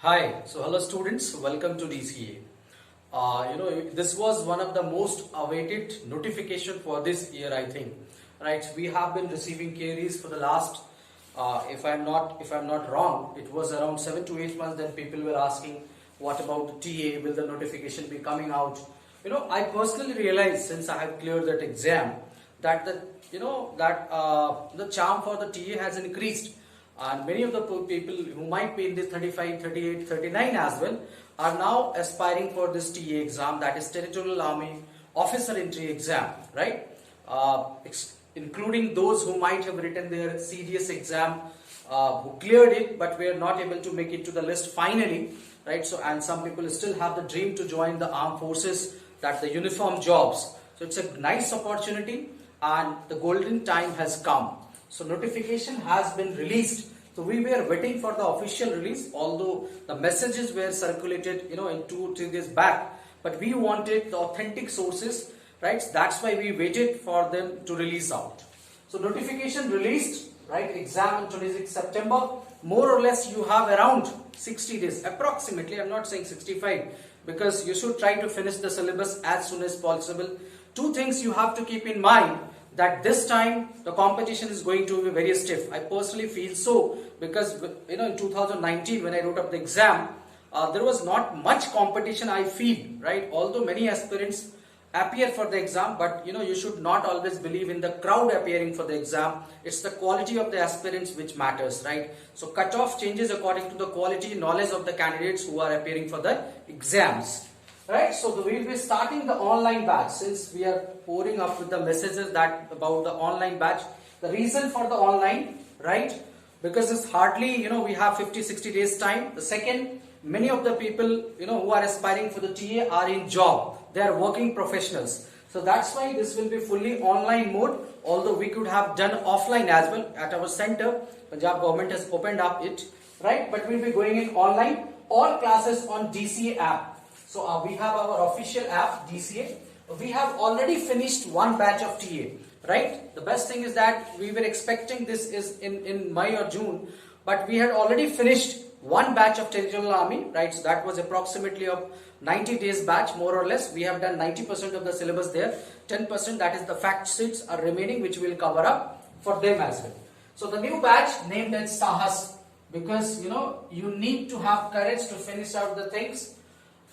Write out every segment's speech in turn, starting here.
Hi, so hello students, welcome to DCA. This was one of the most awaited notification for this year, I think. Right, we have been receiving queries for the last, if I'm not wrong, it was around 7 to 8 months. Then people were asking, what about the TA? Will the notification be coming out? I personally realized since I have cleared that exam that the charm for the TA has increased, and many of the people who might be in this 35, 38, 39 as well are now aspiring for this TA exam, that is Territorial Army Officer Entry exam, right? Including those who might have written their CDS exam, who cleared it but were not able to make it to the list finally, right? So, and some people still have the dream to join the armed forces, that the uniform jobs. So it's a nice opportunity and the golden time has come. So notification has been released. So we were waiting for the official release, although the messages were circulated, in 2 3 days back. But we wanted the authentic sources, right? That's why we waited for them to release out. So notification released, right? Exam on 26 September. More or less you have around 60 days, approximately. I'm not saying 65, because you should try to finish the syllabus as soon as possible. Two things you have to keep in mind, that this time the competition is going to be very stiff. I personally feel so, because in 2019 when I wrote up the exam, there was not much competition, I feel, right? Although many aspirants appear for the exam, but you should not always believe in the crowd appearing for the exam. It's the quality of the aspirants which matters, right? So cutoff changes according to the quality knowledge of the candidates who are appearing for the exams. Right, so we will be starting the online batch, since we are pouring up with the messages that about the online batch. The reason for the online, right? Because it's hardly, we have 50-60 days time. The second, many of the people, who are aspiring for the TA are in job. They are working professionals. So that's why this will be fully online mode, although we could have done offline as well at our center. Punjab government has opened up it, right? But we'll be going in online, all classes on DCA app. So we have our official app, DCA. We have already finished one batch of TA, right? The best thing is that we were expecting this is in May or June, but we had already finished one batch of Territorial Army, right? So that was approximately a 90 days batch, more or less. We have done 90% of the syllabus there. 10%, that is the fact sheets, are remaining, which we will cover up for them as well. So the new batch named as Sahas, because you need to have courage to finish out the things,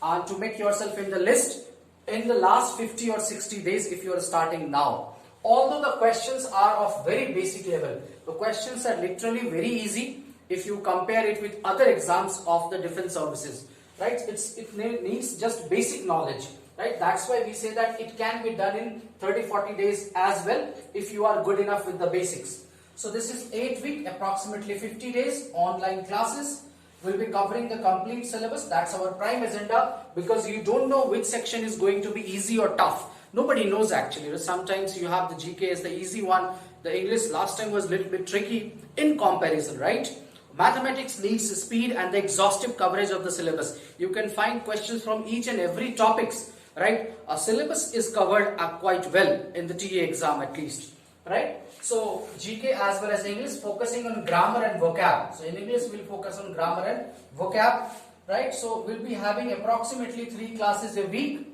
and to make yourself in the list in the last 50 or 60 days if you are starting now. Although the questions are of very basic level, the questions are literally very easy if you compare it with other exams of the defense services, right? It needs just basic knowledge, right? That's why we say that it can be done in 30-40 days as well if you are good enough with the basics. So this is 8 week, approximately 50 days online classes. We'll be covering the complete syllabus. That's our prime agenda, because you don't know which section is going to be easy or tough. Nobody knows actually. Sometimes you have the GK as the easy one. The English last time was a little bit tricky in comparison, right? Mathematics needs speed and the exhaustive coverage of the syllabus. You can find questions from each and every topics, right? A syllabus is covered quite well in the TA exam at least, right? So GK as well as English, focusing on grammar and vocab. So in English we'll focus on grammar and vocab, right? So we'll be having approximately 3 classes a day,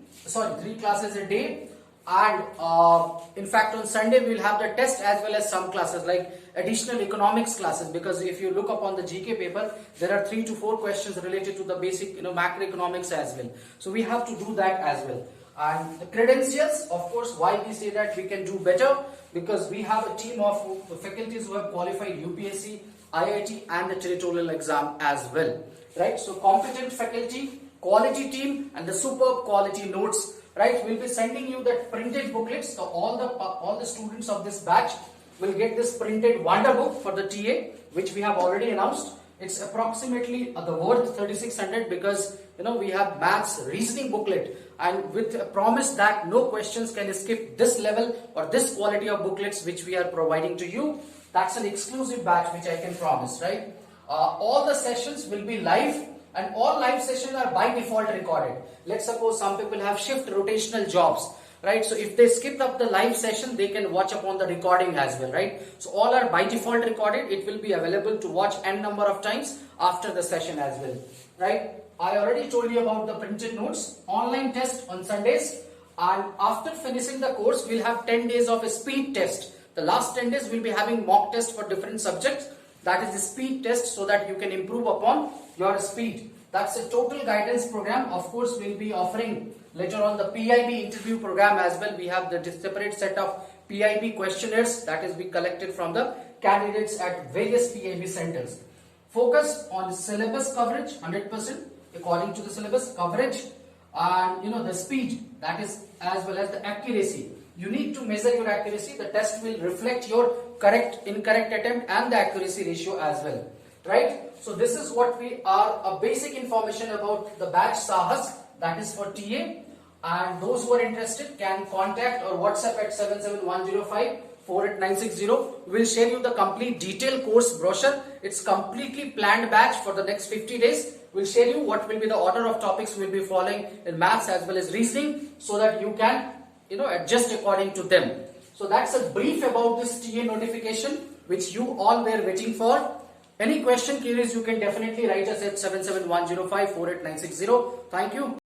and in fact on Sunday we'll have the test as well as some classes like additional economics classes, because if you look upon the GK paper, there are 3 to 4 questions related to the basic macroeconomics as well. So we have to do that as well. And the credentials, of course, why we say that we can do better, because we have a team of faculties who have qualified UPSC, IIT and the Territorial exam as well, right? So competent faculty, quality team and the superb quality notes, right? We'll be sending you that printed booklets. So all the students of this batch will get this printed wonder book for the TA, which we have already announced. It's approximately the worth 3600, because we have maths reasoning booklet, and with a promise that no questions can skip this level or this quality of booklets which we are providing to you. That's an exclusive batch which I can promise, right? All the sessions will be live, and all live sessions are by default recorded. Let's suppose some people have shift rotational jobs. right? So if they skipped up the live session, they can watch upon the recording as well, right? So all are by default recorded. It will be available to watch n number of times after the session as well, right? I already told you about the printed notes, online test on Sundays, and after finishing the course, we'll have 10 days of a speed test. The last 10 days we'll be having mock test for different subjects. That is the speed test, so that you can improve upon your speed. That's a total guidance program. Of course, we'll be offering later on the PIB interview program as well. We have the separate set of PIB questionnaires that is being collected from the candidates at various PIB centers. Focus on syllabus coverage, 100% according to the syllabus coverage, and the speed, that is, as well as the accuracy. You need to measure your accuracy. The test will reflect your correct, incorrect attempt and the accuracy ratio as well, right? So this is what we are, a basic information about the batch Sahas, that is for TA, and those who are interested can contact or WhatsApp at 77105 48960. We'll share you the complete detailed course brochure. It's completely planned batch for the next 50 days. We'll share you what will be the order of topics we'll be following in maths as well as reasoning, so that you can adjust according to them. So that's a brief about this TA notification which you all were waiting for. Any question, queries, you can definitely write us at 77105 48960. Thank you.